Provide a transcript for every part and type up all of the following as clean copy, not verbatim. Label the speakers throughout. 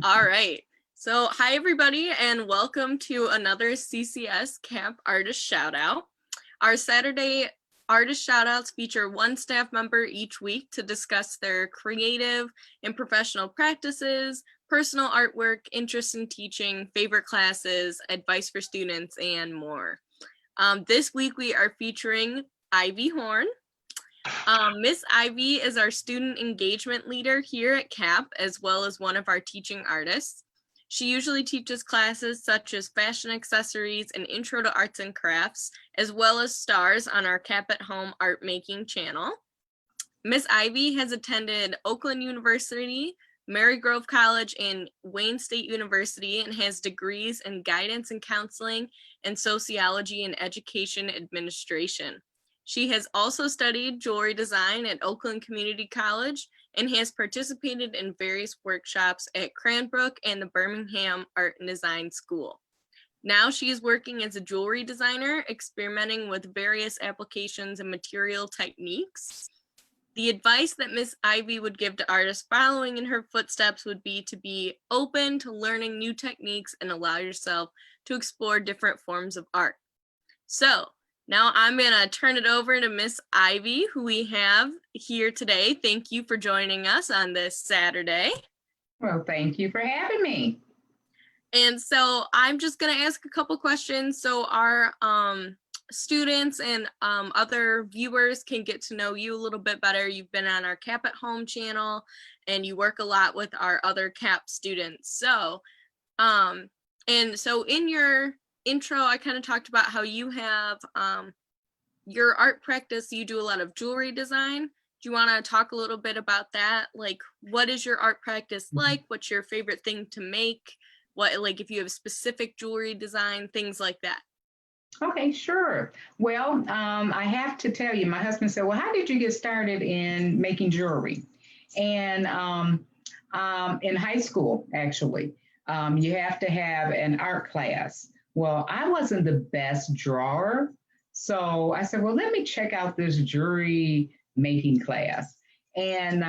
Speaker 1: All right. So hi, everybody, and welcome to another CCS Camp Artist Shoutout. Our Saturday Artist Shoutouts feature one staff member each week to discuss their creative and professional practices, personal artwork, interest in teaching, favorite classes, advice for students, and more. This week we are featuring Ivy Horn. Miss Ivy is our student engagement leader here at CAP, as well as one of our teaching artists. She usually teaches classes such as fashion accessories and intro to arts and crafts, as well as stars on our CAP at Home art making channel. Miss Ivy has attended Oakland University, Marygrove College, and Wayne State University, and has degrees in guidance and counseling and sociology and education administration. She has also studied jewelry design at Oakland Community College and has participated in various workshops at Cranbrook and the Birmingham Art Design School. Now she is working as a jewelry designer, experimenting with various applications and material techniques. The advice that Miss Ivy would give to artists following in her footsteps would be to be open to learning new techniques and allow yourself to explore different forms of art. So now I'm going to turn it over to Miss Ivy, who we have here today. Thank you for joining us on this Saturday.
Speaker 2: Well, thank you for having me.
Speaker 1: And so I'm just going to ask a couple questions so our students and other viewers can get to know you a little bit better. You've been on our CAP at Home channel and you work a lot with our other CAP students. So, and so in your intro, I kind of talked about how you have your art practice. You do a lot of jewelry design. Do you want to talk a little bit about that? Like, what is your art practice like? What's your favorite thing to make? What, like, if you have specific jewelry design, things like that.
Speaker 2: Okay, sure. Well, I have to tell you, my husband said, well, how did you get started in making jewelry? And in high school, actually, you have to have an art class. Well, I wasn't the best drawer. So I said, well, let me check out this jewelry making class. And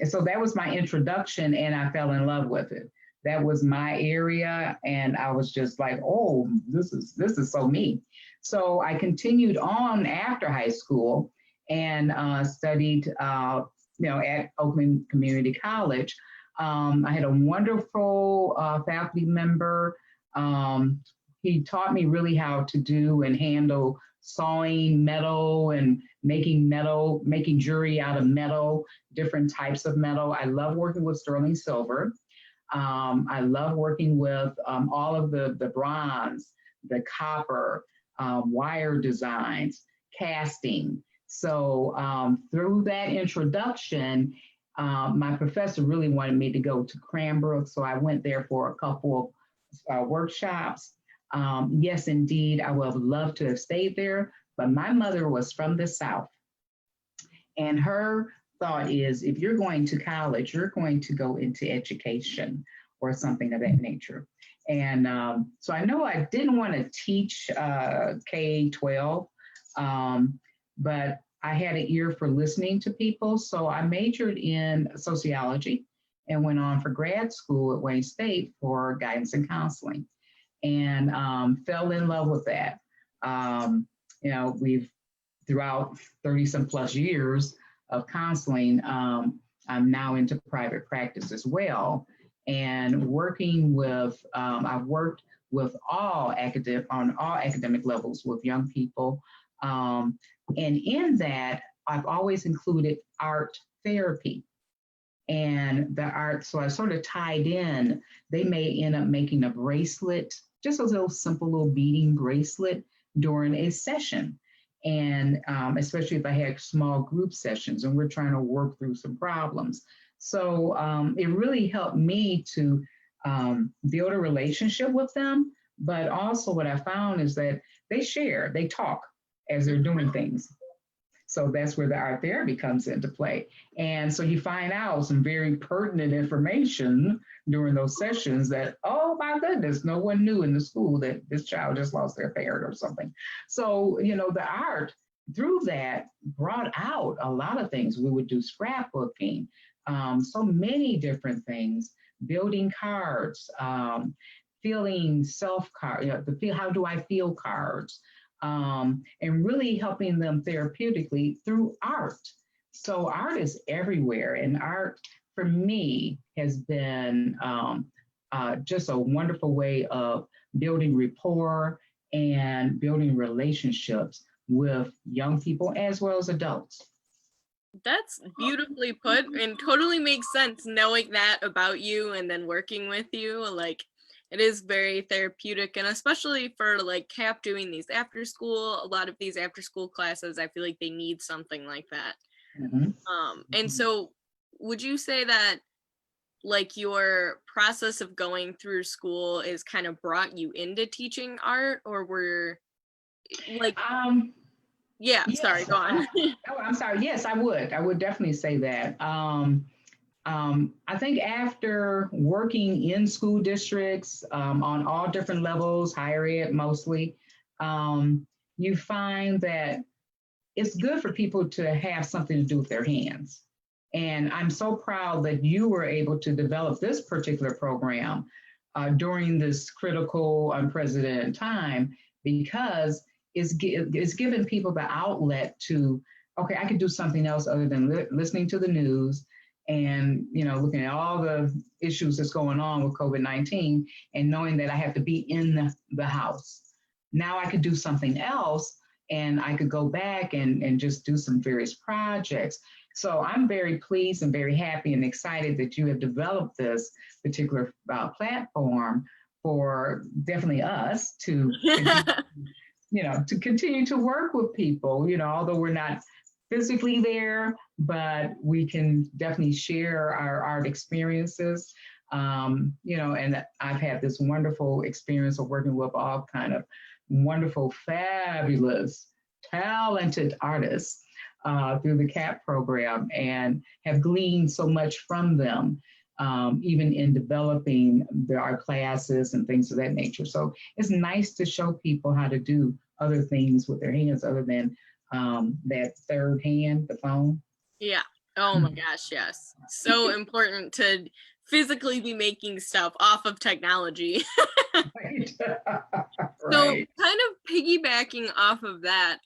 Speaker 2: so that was my introduction and I fell in love with it. That was my area. And I was just like, oh, this is so me. So I continued on after high school and studied, at Oakland Community College. I had a wonderful faculty member. He taught me really how to do and handle sawing metal and making jewelry out of metal, different types of metal. I love working with sterling silver. I love working with all of the bronze, the copper, wire designs, casting. So through that introduction, my professor really wanted me to go to Cranbrook. So I went there for a couple of workshops. Yes, indeed, I would have loved to have stayed there, but my mother was from the South. And her thought is, if you're going to college, you're going to go into education or something of that nature. And so I know I didn't want to teach K-12, but I had an ear for listening to people. So I majored in sociology and went on for grad school at Wayne State for guidance and counseling. And fell in love with that. We've throughout 30 some plus years of counseling, I'm now into private practice as well. And working with, I've worked with on all academic levels with young people. And in that, I've always included art therapy. And the art, so I sort of tied in, they may end up making a bracelet, just a little simple little beading bracelet during a session. And especially if I had small group sessions and we're trying to work through some problems. So it really helped me to build a relationship with them. But also what I found is that they talk as they're doing things. So that's where the art therapy comes into play. And so you find out some very pertinent information during those sessions that, oh my goodness, no one knew in the school that this child just lost their parent or something. So, the art through that brought out a lot of things. We would do scrapbooking, so many different things building cards, feeling self-card, the feel, how do I feel cards, and really helping them therapeutically through art. So art is everywhere, and art for me has been just a wonderful way of building rapport and building relationships with young people as well as adults.
Speaker 1: That's beautifully put and totally makes sense knowing that about you and then working with you. Like, it is very therapeutic, and especially for like CAP doing these after school, a lot of these after school classes, I feel like they need something like that.
Speaker 2: Mhm.
Speaker 1: And so would you say that like your process of going through school is kind of brought you into teaching art, or were like,
Speaker 2: Um,
Speaker 1: yeah, sorry,
Speaker 2: yes,
Speaker 1: go on.
Speaker 2: oh, I'm sorry. Yes, I would. I would definitely say that. I think after working in school districts on all different levels, higher ed mostly, you find that it's good for people to have something to do with their hands. And I'm so proud that you were able to develop this particular program during this critical, unprecedented time, because it's giving people the outlet to, okay, I could do something else other than listening to the news and looking at all the issues that's going on with COVID-19 and knowing that I have to be in the house. Now I could do something else, and I could go back and just do some various projects. So I'm very pleased and very happy and excited that you have developed this particular platform for definitely us to to continue to work with people, although we're not physically there, but we can definitely share our art experiences. And I've had this wonderful experience of working with all kind of wonderful, fabulous, talented artists through the CAP program, and have gleaned so much from them, even in developing our classes and things of that nature. So it's nice to show people how to do other things with their hands other than that third hand, the phone.
Speaker 1: Yeah. Oh my gosh, yes. So important to physically be making stuff off of technology.
Speaker 2: Right.
Speaker 1: So
Speaker 2: Right.
Speaker 1: kind of piggybacking off of that,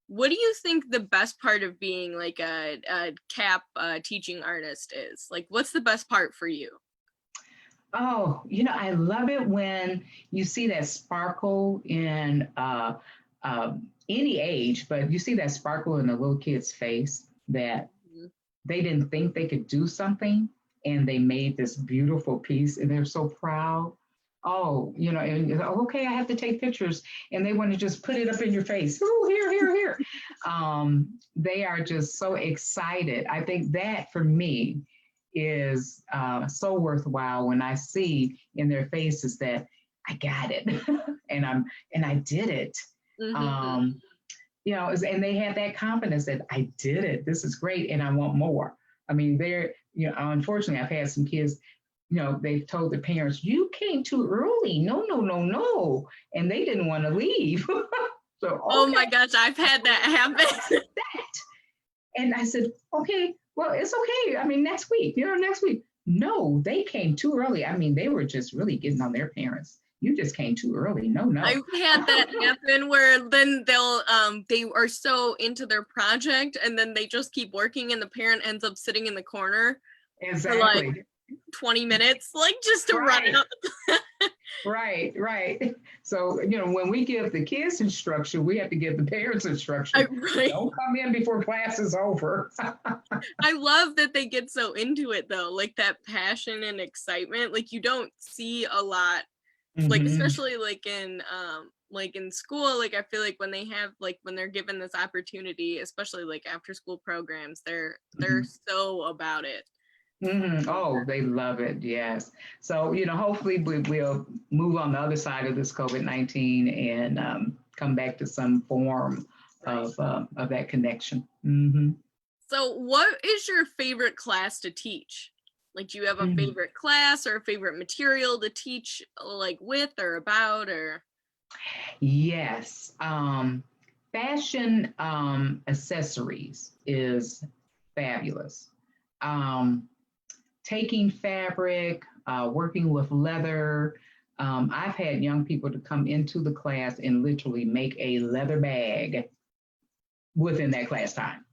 Speaker 1: what do you think the best part of being like a CAP teaching artist is? Like, what's the best part for you?
Speaker 2: Oh, I love it when you see that sparkle in any age, but you see that sparkle in the little kid's face that
Speaker 1: Mhm.
Speaker 2: they didn't think they could do something and they made this beautiful piece and they're so proud. Oh, and you're like, okay, I have to take pictures, and they want to just put it up in your face. Oh, here, here, here. They are just so excited. I think that for me is so worthwhile when I see in their faces that I got it and I did it.
Speaker 1: Mhm.
Speaker 2: Um, and they have that confidence that I did it. This is great, and I want more. I mean, unfortunately, I've had some kids, they've told their parents, you came too early. No, no, no, no. And they didn't want to leave. So,
Speaker 1: Oh my
Speaker 2: okay,
Speaker 1: gosh, I've had that happen.
Speaker 2: that. And I said, okay, well, it's okay. I mean, next week, next week. No, they came too early. I mean, they were just really getting on their parents. You just came too early. No, no.
Speaker 1: I've had that happen where then they are so into their project and then they just keep working and the parent ends up sitting in the corner for like
Speaker 2: Exactly.
Speaker 1: 20 minutes, like just to run
Speaker 2: Right.
Speaker 1: out.
Speaker 2: Right, right. So, when we give the kids instruction, we have to give the parents instruction.
Speaker 1: Right.
Speaker 2: Don't come in before class is over.
Speaker 1: I love that they get so into it though, like that passion and excitement. Like you don't see a lot, like
Speaker 2: Mhm.
Speaker 1: especially like in school, like I feel like when they have like when they're given this opportunity, especially like after school programs, they're
Speaker 2: Mhm.
Speaker 1: so about it.
Speaker 2: Oh, they love it. Yes. So, hopefully we'll move on the other side of this COVID-19 and come back to some form
Speaker 1: Right.
Speaker 2: of that connection. Hmm.
Speaker 1: So what is your favorite class to teach? Like, do you have a favorite class or a favorite material to teach like with or about or?
Speaker 2: Yes. Fashion accessories is fabulous. Um, taking fabric, working with leather. I've had young people to come into the class and literally make a leather bag within that class time.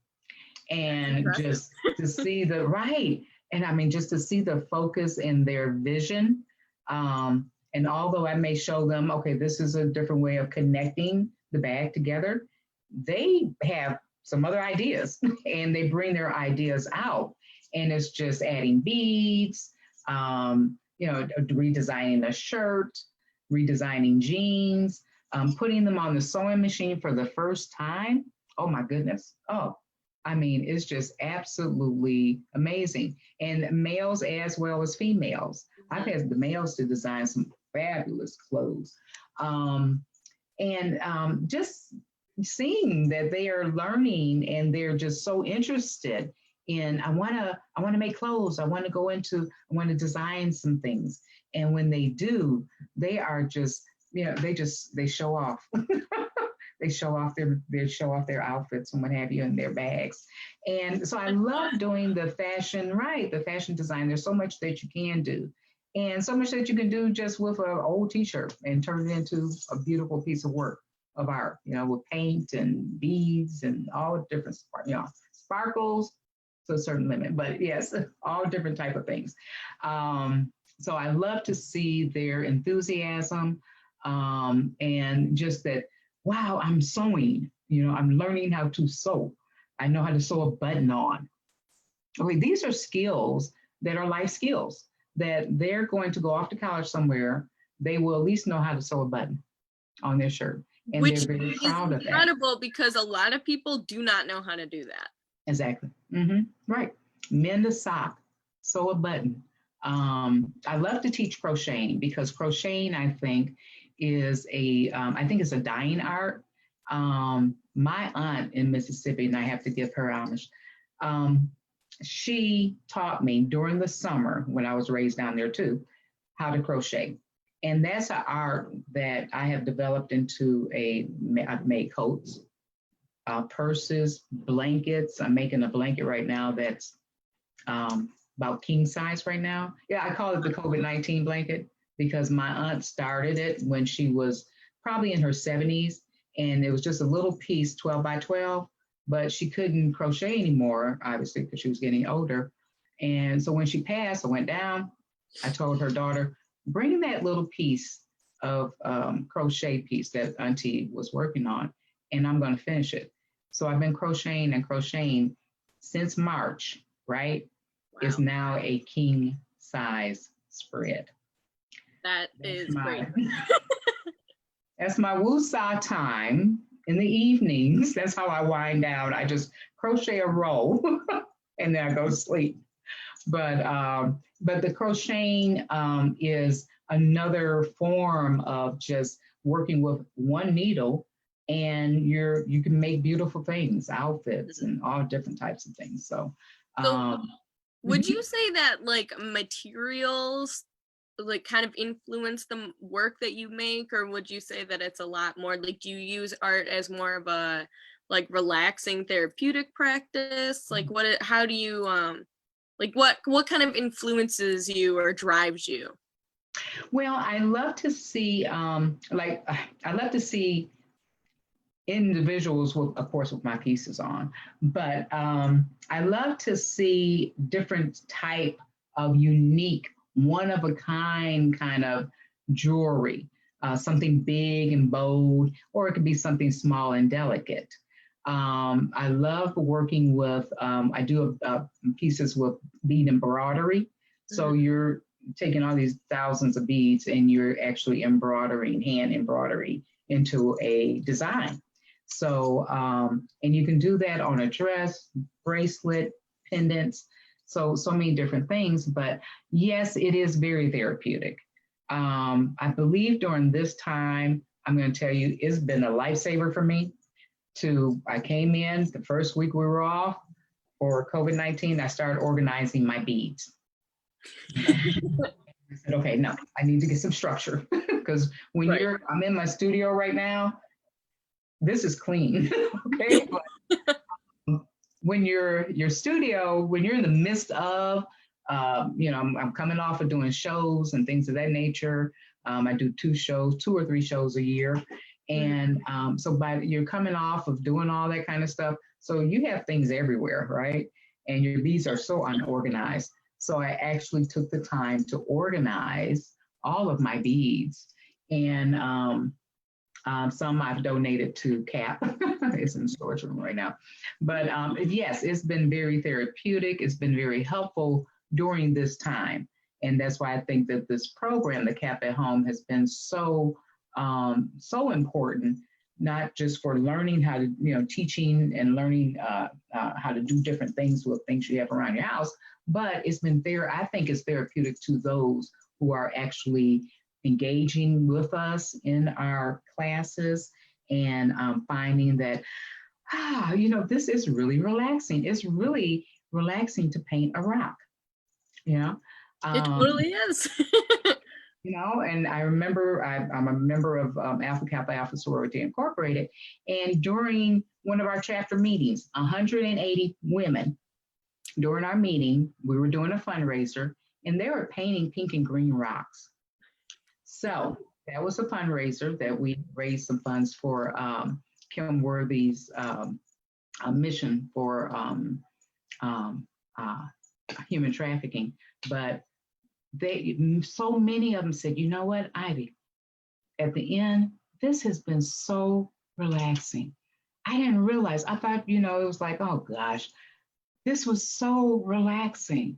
Speaker 2: And just to see the right, and I mean, just to see the focus in their vision. And although I may show them, okay, this is a different way of connecting the bag together, they have some other ideas and they bring their ideas out. And it's just adding beads, redesigning a shirt, redesigning jeans, putting them on the sewing machine for the first time. Oh my goodness. Oh, I mean, it's just absolutely amazing. And males as well as females. I've had the males to design some fabulous clothes. Just seeing that they are learning and they're just so interested in, I want to make clothes. I want to design some things. And when they do, they are just, they show off. They show off their outfits and what have you in their bags. And so I love doing the fashion design. There's so much that you can do. And so much that you can do just with an old t-shirt and turn it into a beautiful piece of work of art, with paint and beads and all different, sparkles to a certain limit, but yes, all different type of things. So I love to see their enthusiasm and just that, wow, I'm sewing, I'm learning how to sew. I know how to sew a button on. Okay, these are skills that are life skills that they're going to go off to college somewhere. They will at least know how to sew a button on their shirt. And
Speaker 1: which
Speaker 2: they're very proud of that.
Speaker 1: Incredible, because a lot of people do not know how to do that.
Speaker 2: Exactly. Right. Mend a sock, sew a button. I love to teach crocheting because crocheting, I think, is it's a dying art. My aunt in Mississippi, and I have to give her homage, she taught me during the summer when I was raised down there too, how to crochet. And that's an art that I have developed into I've made coats, purses, blankets. I'm making a blanket right now that's about king size right now. Yeah, I call it the COVID-19 blanket because my aunt started it when she was probably in her 70s. And it was just a little piece, 12 by 12, but she couldn't crochet anymore, obviously, because she was getting older. And so when she passed, I went down, I told her daughter, bring that little piece of crochet piece that Auntie was working on, and I'm going to finish it. So I've been crocheting and crocheting since March, right? Wow. It's now a king size spread.
Speaker 1: That's great.
Speaker 2: That's my woosah time in the evenings. That's how I wind down. I just crochet a row and then I go to sleep. But the crocheting is another form of just working with one needle, and you can make beautiful things, outfits, and all different types of things. So
Speaker 1: would you say that like materials like kind of influence the work that you make, or would you say that it's a lot more like, do you use art as more of a like relaxing therapeutic practice? Like how do you like what kind of influences you or drives you?
Speaker 2: Well, I love to see individuals with, of course, with my pieces on, but I love to see different type of unique, one of a kind kind of jewelry, something big and bold, or it could be something small and delicate. I love working with, I do pieces with bead embroidery. So you're taking all these thousands of beads and you're actually embroidering, hand embroidery into a design. So, and you can do that on a dress, bracelet, pendants, so many different things. But yes, it is very therapeutic. I believe during this time, I'm going to tell you, it's been a lifesaver for me. I came in the first week we were off for COVID-19, I started organizing my beads. I said, okay, no, I need to get some structure because when I'm in my studio right now, this is clean, okay? But when your studio, when you're in the midst of I'm coming off of doing shows and things of that nature. I do 2 or 3 shows a year. And so you're coming off of doing all that kind of stuff. So you have things everywhere, right? And your beads are so unorganized. So I actually took the time to organize all of my beads. And some I've donated to CAP. It's in the storage room right now. But yes, it's been very therapeutic. It's been very helpful during this time. And that's why I think that this program, the CAP at Home, has been so important, not just for learning how to, teaching and learning how to do different things with things you have around your house, but it's been I think it's therapeutic to those who are actually engaging with us in our classes and finding that, this is really relaxing. It's really relaxing to paint a rock,
Speaker 1: It totally is.
Speaker 2: And I remember I'm a member of Alpha Kappa Alpha Sorority Incorporated, and during one of our chapter meetings, 180 women, during our meeting, we were doing a fundraiser, and they were painting pink and green rocks. So that was a fundraiser that we raised some funds for Kim Worthy's mission for human trafficking, but so many of them said, you know what, Ivy, at the end, this has been so relaxing. I didn't realize, I thought, it was like, oh gosh, this was so relaxing.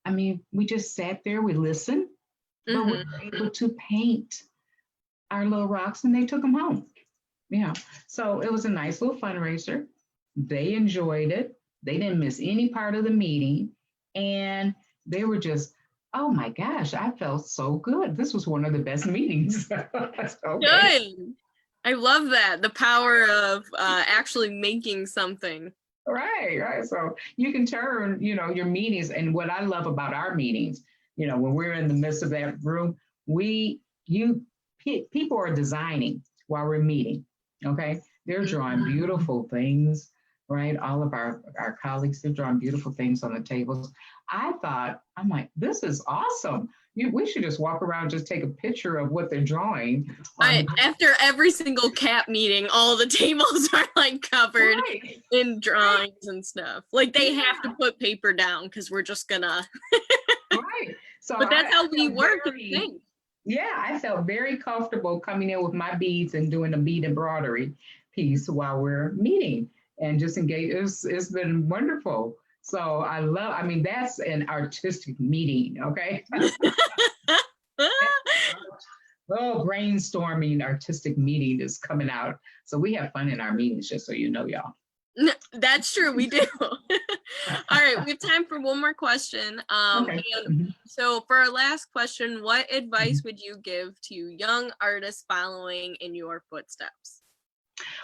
Speaker 2: I mean, we just sat there, we listened, but we were able to paint our little rocks and they took them home. So it was a nice little fundraiser. They enjoyed it. They didn't miss any part of the meeting. And they were just, oh my gosh, I felt so good. This was one of the best meetings.
Speaker 1: Good. I love that. The power of actually making something.
Speaker 2: Right. So you can turn, your meetings. And what I love about our meetings, when we're in the midst of that room, people are designing while we're meeting. Okay. They're drawing beautiful things, right? All of our colleagues, they're drawing beautiful things on the tables. I'm like, this is awesome. We should just walk around, just take a picture of what they're drawing.
Speaker 1: After every single CAP meeting, all the tables are like covered in drawings and stuff. Like they have to put paper down because we're just gonna.
Speaker 2: Right. So,
Speaker 1: but that's how we work and think.
Speaker 2: Yeah, I felt very comfortable coming in with my beads and doing a bead embroidery piece while we're meeting and just engage. It's been wonderful. So that's an artistic meeting, okay? Brainstorming artistic meeting is coming out. So we have fun in our meetings, just so you know, y'all.
Speaker 1: That's true, we do. All right, we have time for one more question.
Speaker 2: Okay.
Speaker 1: So for our last question, what advice would you give to young artists following in your footsteps?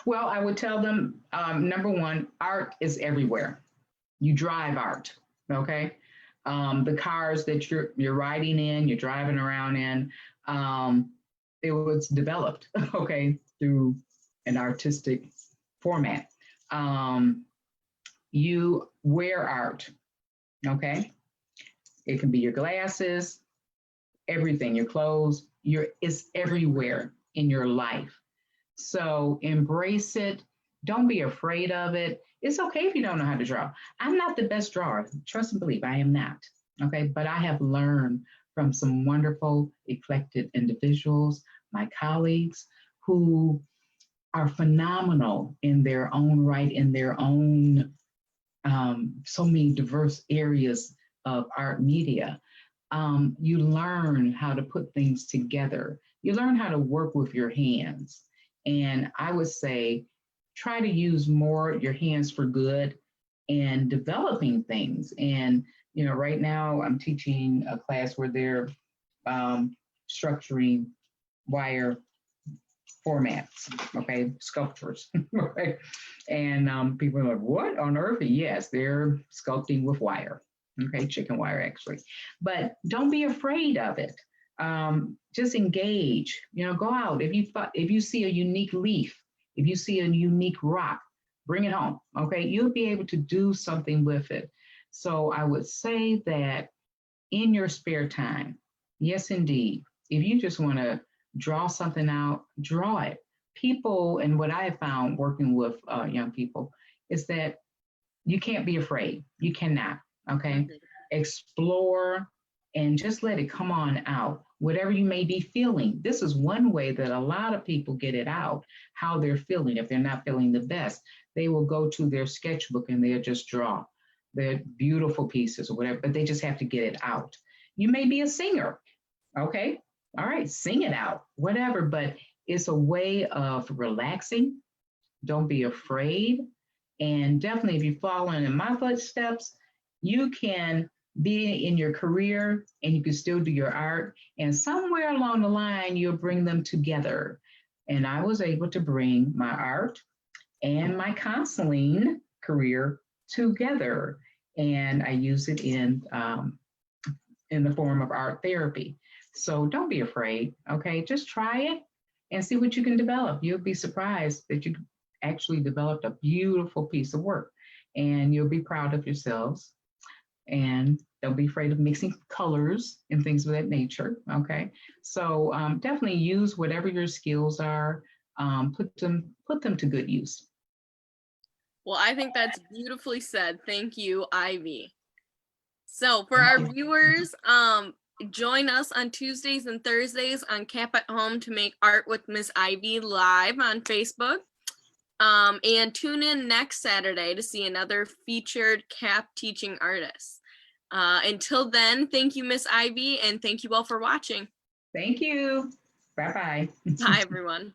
Speaker 2: Well, I would tell them, number one, art is everywhere. You drive art, okay? The cars that you're riding in, you're driving around in, it was developed, okay, through an artistic format. You wear art, okay? It can be your glasses, everything, your clothes, it's everywhere in your life. So embrace it. Don't be afraid of it. It's okay if you don't know how to draw. I'm not the best drawer. Trust and believe, I am not. Okay, but I have learned from some wonderful, eclectic individuals, my colleagues, who are phenomenal in their own right, in their own so many diverse areas of art media. You learn how to put things together. You learn how to work with your hands. And I would say, try to use more your hands for good and developing things. And, right now I'm teaching a class where they're structuring wire formats, okay, sculptures, right? And people are like, what on earth? Yes, they're sculpting with wire, okay, chicken wire actually. But don't be afraid of it. Just engage, go out. If you see a unique leaf, if you see a unique rock, bring it home, okay? You'll be able to do something with it. So I would say that in your spare time. Yes, indeed. If you just want to draw something out, draw it. People, and what I have found working with young people is that you can't be afraid. You cannot. Okay.
Speaker 1: Mhm.
Speaker 2: Explore and just let it come on out. Whatever you may be feeling. This is one way that a lot of people get it out, how they're feeling. If they're not feeling the best, they will go to their sketchbook and they'll just draw their beautiful pieces or whatever, but they just have to get it out. You may be a singer. Okay. All right. Sing it out, whatever, but it's a way of relaxing. Don't be afraid. And definitely, if you follow in my footsteps, you can be in your career and you can still do your art. And somewhere along the line, you'll bring them together. And I was able to bring my art and my counseling career together. And I use it in the form of art therapy. So don't be afraid. Okay. Just try it and see what you can develop. You'll be surprised that you actually developed a beautiful piece of work and you'll be proud of yourselves. And don't be afraid of mixing colors and things of that nature. Okay. So definitely use whatever your skills are, put them to good use.
Speaker 1: Well, I think that's beautifully said. Thank you, Ivy. So for
Speaker 2: Thank
Speaker 1: our
Speaker 2: you.
Speaker 1: viewers, join us on Tuesdays and Thursdays on Cap at Home to Make Art with Miss Ivy live on Facebook. And tune in next Saturday to see another featured CAP teaching artist. Until then, thank you, Miss Ivy, and thank you all for watching.
Speaker 2: Thank you. Bye-bye.
Speaker 1: Bye, everyone.